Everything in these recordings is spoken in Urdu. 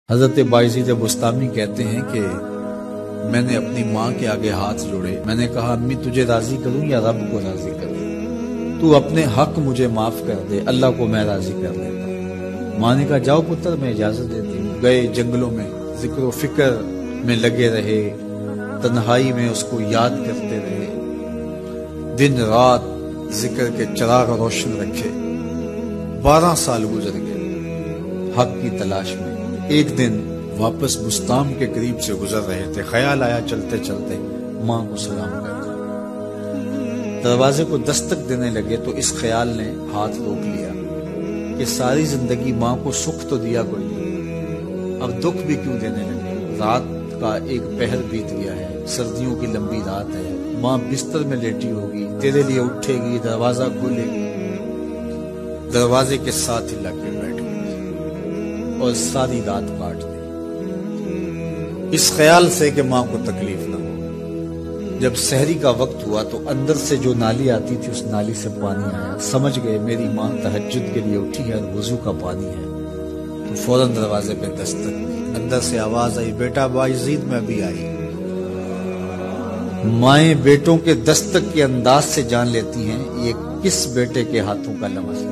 حضرت بایزید بستامی کہتے ہیں کہ میں نے اپنی ماں کے آگے ہاتھ جوڑے، میں نے کہا امی تجھے راضی کروں یا رب کو راضی کروں؟ تو اپنے حق مجھے معاف کر دے، اللہ کو میں راضی کر دیتا ہوں۔ ماں نے کہا جاؤ پتر میں اجازت دیتی ہوں۔ گئے جنگلوں میں، ذکر و فکر میں لگے رہے، تنہائی میں اس کو یاد کرتے رہے، دن رات ذکر کے چراغ روشن رکھے۔ 12 سال گزر گئے حق کی تلاش میں۔ ایک دن واپس بستام کے قریب سے گزر رہے تھے، خیال آیا چلتے چلتے ماں کو سلام کر دیں۔ دروازے کو دستک دینے لگے تو اس خیال نے ہاتھ روک لیا کہ ساری زندگی ماں کو سکھ تو دیا کوئی نہیں، اب دکھ بھی کیوں دینے لگے؟ رات کا ایک پہر بیت گیا ہے، سردیوں کی لمبی رات ہے، ماں بستر میں لیٹی ہوگی، تیرے لیے اٹھے گی، دروازہ کھولے گی، دروازے کے ساتھ ہی لگ کے بیٹھ گئی اور ساری رات کاٹ دی، اس خیال سے کہ ماں کو تکلیف نہ ہو۔ جب سحری کا وقت ہوا تو اندر سے جو نالی آتی تھی اس نالی سے پانی آیا، سمجھ گئے میری ماں تہجد کے لیے اٹھی ہے اور وضو کا پانی ہے، تو فوراً دروازے پہ دستک دی۔ اندر سے آواز آئی بیٹا بایزید میں ابھی آئی۔ مائیں بیٹوں کے دستک کے انداز سے جان لیتی ہیں یہ کس بیٹے کے ہاتھوں کا لمس ہے۔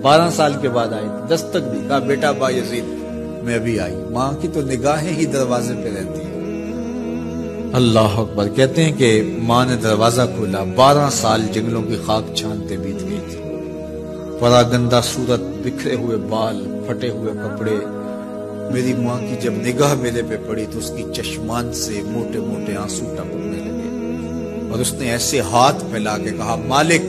12 سال کے بعد آئی، دستک دی، کہا بیٹا بایزید میں ابھی آئی۔ ماں کی تو نگاہیں ہی دروازے پہ رہتی ہیں۔ اللہ اکبر۔ کہتے ہیں کہ ماں نے دروازہ کھولا، 12 سال جنگلوں کی خاک چھانتے بیت گئی تھی، پراگندہ صورت، بکھرے ہوئے بال، پھٹے ہوئے کپڑے۔ میری ماں کی جب نگاہ میرے پہ پڑی تو اس کی چشمان سے موٹے موٹے آنسو ٹپکنے لگے اور اس نے ایسے ہاتھ پھیلا کے کہا مالک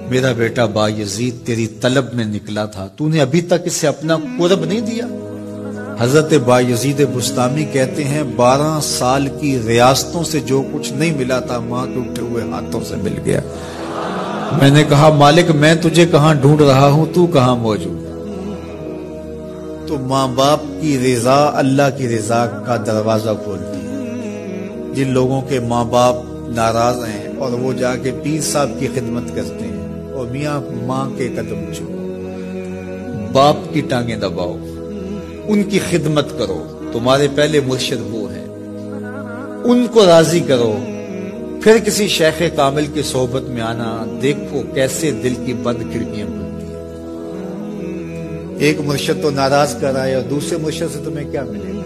میرا بیٹا بایزید تیری طلب میں نکلا تھا، تو نے ابھی تک اسے اپنا قرب نہیں دیا۔ حضرت بایزید بستامی کہتے ہیں 12 سال کی ریاستوں سے جو کچھ نہیں ملا تھا ماں کے اٹھے ہوئے ہاتھوں سے مل گیا۔ میں نے کہا مالک میں تجھے کہاں ڈھونڈ رہا ہوں، تو کہاں موجود؟ تو ماں باپ کی رضا اللہ کی رضا کا دروازہ کھولتی ہے۔ جن لوگوں کے ماں باپ ناراض ہیں اور وہ جا کے پیر صاحب کی خدمت کرتے ہیں اور میاں ماں کے قدم چھو، باپ کی ٹانگیں دباؤ، ان کی خدمت کرو، تمہارے پہلے مرشد وہ ہیں، ان کو راضی کرو، پھر کسی شیخ کامل کی صحبت میں آنا، دیکھو کیسے دل کی بند کھڑکیاں کھلتی ہیں۔ ایک مرشد تو ناراض کر رہا ہے اور دوسرے مرشد سے تمہیں کیا ملے گا؟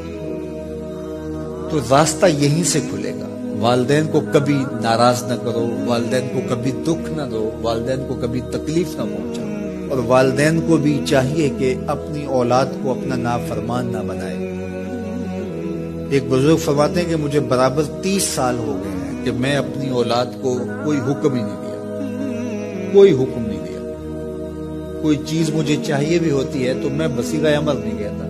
تو راستہ یہیں سے کھلے گا۔ والدین کو کبھی ناراض نہ کرو، والدین کو کبھی دکھ نہ دو، والدین کو کبھی تکلیف نہ پہنچاؤ، اور والدین کو بھی چاہیے کہ اپنی اولاد کو اپنا نافرمان نہ بنائے۔ ایک بزرگ فرماتے ہیں کہ مجھے برابر 30 سال ہو گئے ہیں کہ میں اپنی اولاد کو کوئی حکم ہی نہیں دیا، کوئی حکم نہیں دیا۔ کوئی چیز مجھے چاہیے بھی ہوتی ہے تو میں بصیغہ امر نہیں کہتا،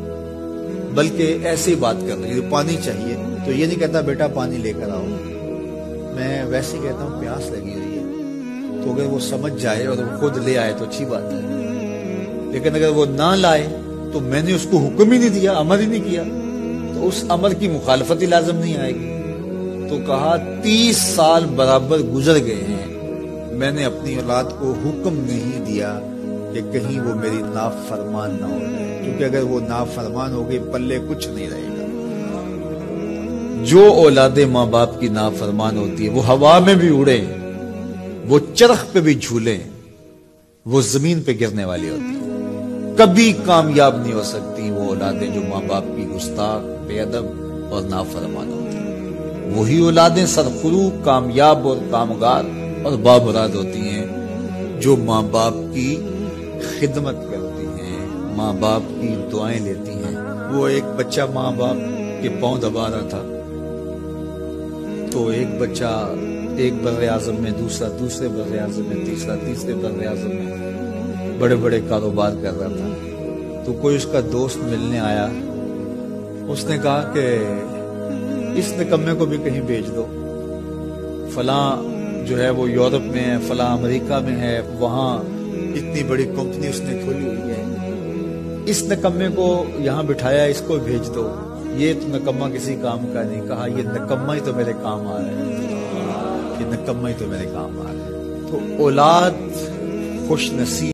بلکہ ایسی بات کر رہی ہوں، پانی چاہیے تو یہ نہیں کہتا بیٹا پانی لے کر آؤ، میں ویسے کہتا ہوں پیاس لگی ہوئی ہے، تو اگر وہ سمجھ جائے اور وہ خود لے آئے تو اچھی بات ہے، لیکن اگر وہ نہ لائے تو میں نے اس کو حکم ہی نہیں دیا، امر ہی نہیں کیا، تو اس امر کی مخالفت ہی لازم نہیں آئے گی۔ تو کہا 30 سال برابر گزر گئے ہیں، میں نے اپنی اولاد کو حکم نہیں دیا کہ کہیں وہ میری نافرمان نہ ہو جائے، کیونکہ اگر وہ نافرمان ہو گئی پلے کچھ نہیں رہے گا۔ جو اولادیں ماں باپ کی نافرمان ہوتی ہے وہ ہوا میں بھی اڑے، وہ چرخ پہ بھی جھولے، وہ زمین پہ گرنے والی ہوتی ہے، کبھی کامیاب نہیں ہو سکتی وہ اولادیں جو ماں باپ کی گستاخ، بے ادب اور نافرمان ہوتی ہیں۔ وہی اولادیں سرخرو، کامیاب اور کامگار اور بامراد ہوتی ہیں جو ماں باپ کی خدمت کرتی ہیں، ماں باپ کی دعائیں لیتی ہیں۔ وہ ایک بچہ ماں باپ کے پاؤں دبا رہا تھا تو ایک بچہ ایک بر اعظم میں، دوسرے بر اعظم میں، تیسرے بر اعظم میں بڑے بڑے کاروبار کر رہا تھا، تو کوئی اس کا دوست ملنے آیا، اس نے کہا کہ اس نکمے کو بھی کہیں بھیج دو، فلاں جو ہے وہ یورپ میں ہے، فلاں امریکہ میں ہے، وہاں اتنی بڑی کمپنی اس نے کھولی ہوئی ہے، اس نکمے کو یہاں بٹھایا، اس کو بھیج دو، یہ تو نکمہ کسی کام کا نہیں۔ کہا یہ نکمہ ہی تو میرے کام آ رہا ہے، یہ نکمہ ہی تو میرے کام آ رہا ہے۔ تو اولاد خوش نصیب